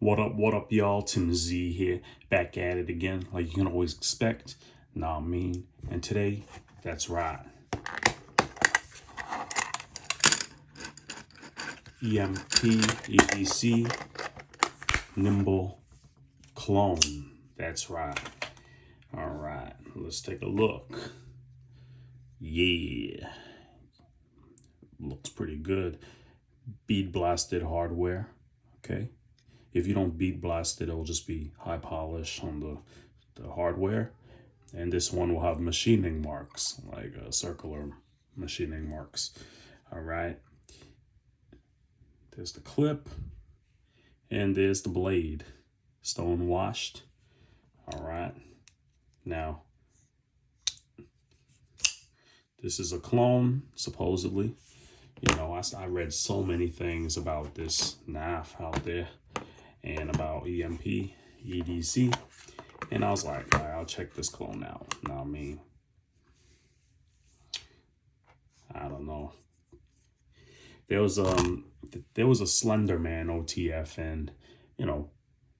What up, y'all? Tim Z here, back at it again, like you can always expect. Nah, I mean, and today, that's right. EMP, EDC, Nymble clone. That's right. All right, let's take a look. Yeah, looks pretty good. Bead blasted hardware. Okay. If you don't bead blast it, it'll just be high polish on the hardware. And this one will have machining marks, like circular machining marks. All right. There's the clip. And there's the blade. Stone washed. All right. Now, this is a clone, supposedly. You know, I read so many things about this knife out there and about EMP, EDC. And I was like, all right, I'll check this clone out. Know what I mean? I don't know. There was a Slender Man OTF, and you know,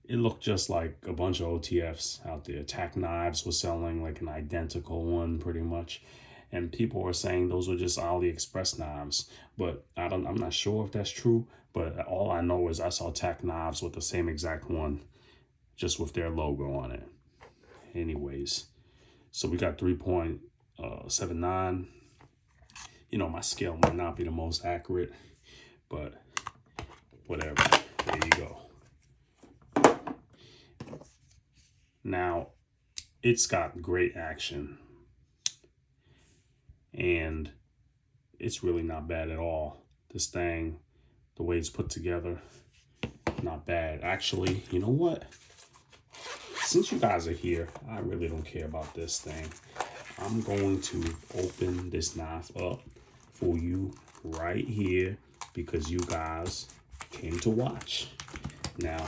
it looked just like a bunch of OTFs out there. Tack Knives was selling like an identical one pretty much. And people were saying those were just AliExpress knives, but I'm not sure if that's true. But all I know is I saw Tack Knives with the same exact one, just with their logo on it. Anyways, so we got 3.79. You know, my scale might not be the most accurate, but whatever. There you go. Now, it's got great action. And it's really not bad at all. This thing, the way it's put together, not bad. Actually, you know what? Since you guys are here, I really don't care about this thing. I'm going to open this knife up for you right here because you guys came to watch. Now,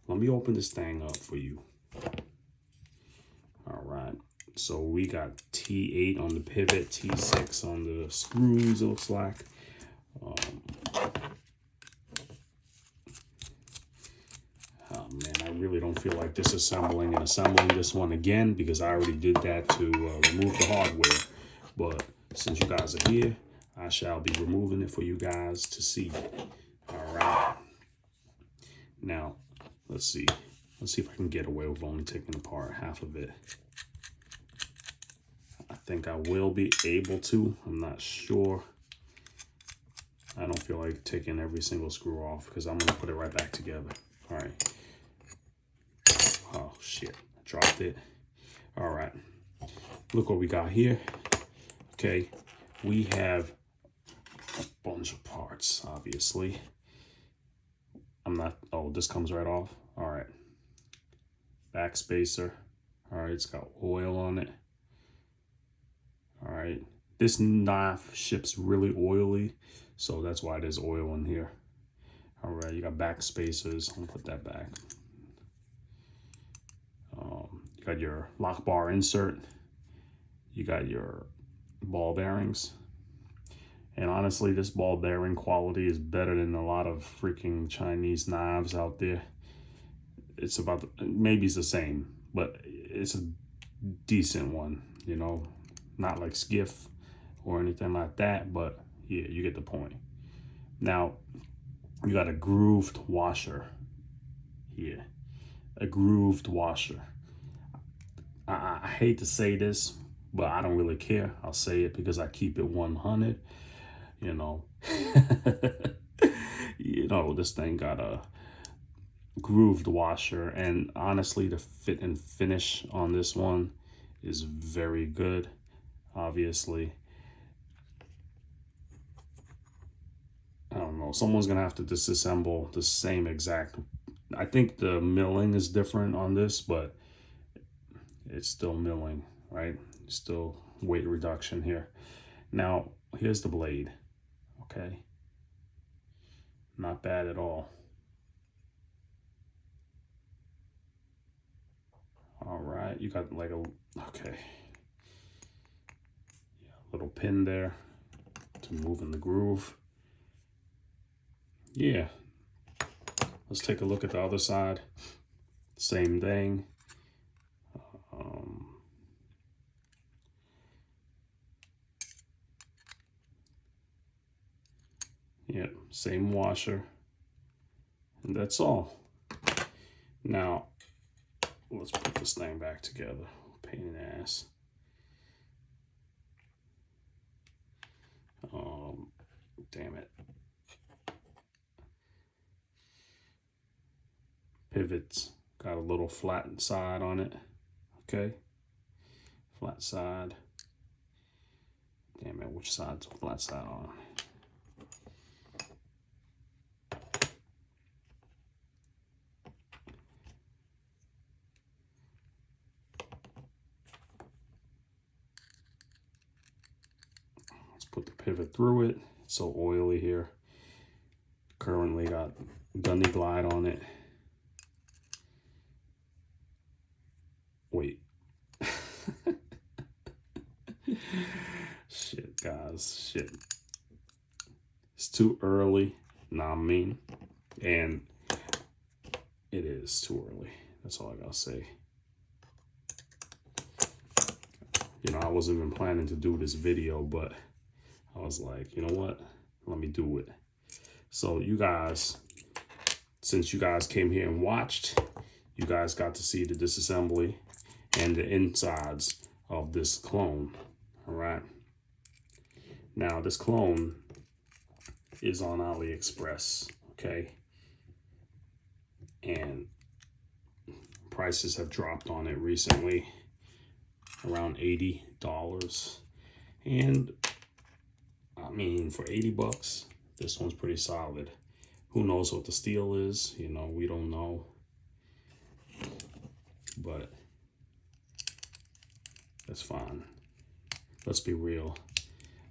let me open this thing up for you. All right. So we got T8 on the pivot, T6 on the screws, it looks like. Oh man, I really don't feel like disassembling and assembling this one again because I already did that to remove the hardware. But since you guys are here, I shall be removing it for you guys to see. All right. Now, let's see. Let's see if I can get away with only taking apart half of it. I think I will be able to. I'm not sure. I don't feel like taking every single screw off because I'm going to put it right back together. All right. Oh, shit. I dropped it. All right. Look what we got here. Okay. We have a bunch of parts, obviously. Oh, this comes right off. All right. Back spacer. All right. It's got oil on it. All right, this knife ships really oily, so that's why there's oil in here. All right, you got back spacers. I'm gonna put that back. You got your lock bar insert. You got your ball bearings. And honestly, this ball bearing quality is better than a lot of freaking Chinese knives out there. It's about, maybe it's the same, but it's a decent one, you know. Not like skiff or anything like that, but yeah, you get the point. Now, you got a grooved washer here. A grooved washer. I hate to say this, but I don't really care. I'll say it because I keep it 100, you know. You know, this thing got a grooved washer, and honestly, the fit and finish on this one is very good. Obviously, I don't know, someone's gonna have to disassemble the same exact. I think the milling is different on this, but it's still milling, right? Still weight reduction here. Now, here's the blade. Okay, not bad at all. All right, you got like a, okay, little pin there to move in the groove. Yeah, Let's take a look at the other side. Same thing. Yep, same washer. And that's all. Now, let's put this thing back together. Pain in the ass. Damn it. Pivots got a little flat side on it. Okay. Flat side. Damn it, which side's the flat side on? Let's put the pivot through it. It's so oily here. Currently got Gunny Glide on it. Wait. Shit, guys, shit. It's too early. Nah, I mean, and it is too early. That's all I gotta say. You know, I wasn't even planning to do this video, but I was like, you know what? Let me do it. So you guys, since you guys came here and watched, you guys got to see the disassembly and the insides of this clone. All right. Now this clone is on AliExpress, okay? And prices have dropped on it recently, around $80. And I mean, for 80 bucks, this one's pretty solid. Who knows what the steel is? You know, we don't know. But that's fine. Let's be real.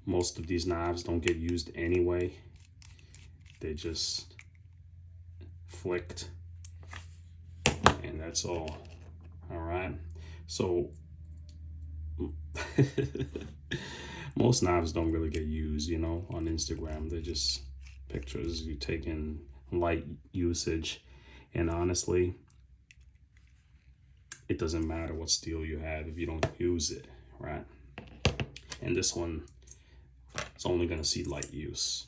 Most of these knives don't get used anyway. They just flicked. And that's all. All right. So most knives don't really get used, you know, on Instagram. They're just pictures you take in light usage. And honestly, it doesn't matter what steel you have if you don't use it, right? And this one, it's only gonna see light use.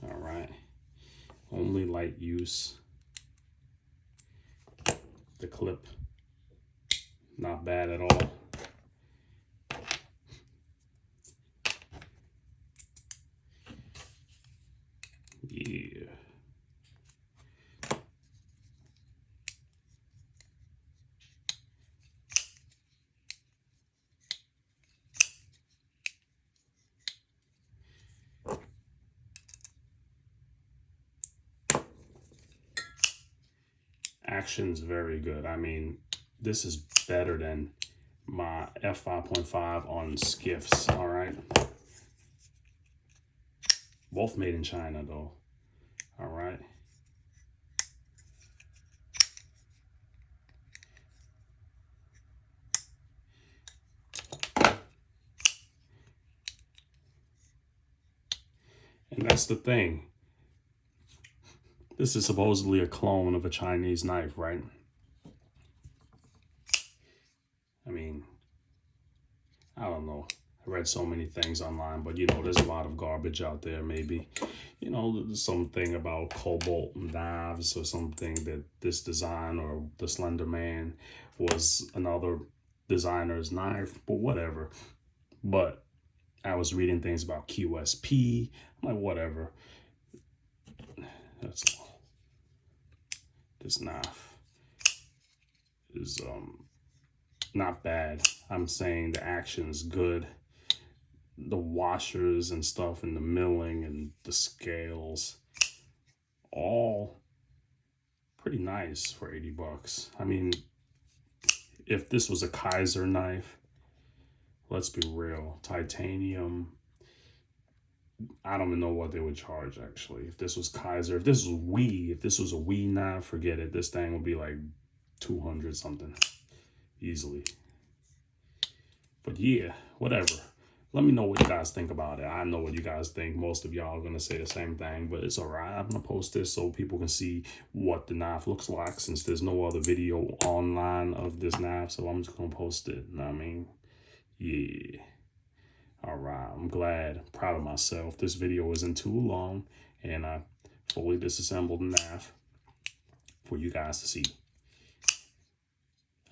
All right, only light use. The clip, not bad at all. Yeah. Action's very good. I mean, this is better than my f5.5 on skiffs. All right, both made in China though. All right. And that's the thing. This is supposedly a clone of a Chinese knife, right? I mean, I don't know. I read so many things online, but you know, there's a lot of garbage out there. Maybe, you know, something about cobalt knives or something, that this design or the Slender Man was another designer's knife, but whatever. But I was reading things about QSP. I'm like, whatever. That's all. This knife is not bad. I'm saying the action's good. The washers and stuff and the milling and the scales, all pretty nice for 80 bucks. I mean, if this was a Kaiser knife, let's be real, titanium, I don't even know what they would charge actually. If this was Kaiser, if this was a Wii knife, forget it. This thing would be like 200 something easily. But yeah, whatever. Let me know what you guys think about it. I know what you guys think. Most of y'all are going to say the same thing, but it's all right. I'm going to post this so people can see what the knife looks like, since there's no other video online of this knife. So I'm just going to post it. You know what I mean? Yeah. All right. I'm glad, proud of myself. This video isn't too long, and I fully disassembled the knife for you guys to see.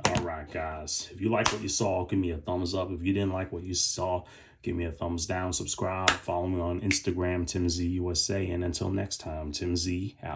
All right, guys. If you like what you saw, give me a thumbs up. If you didn't like what you saw, give me a thumbs down. Subscribe. Follow me on Instagram, Tim Z USA. And until next time, Tim Z out.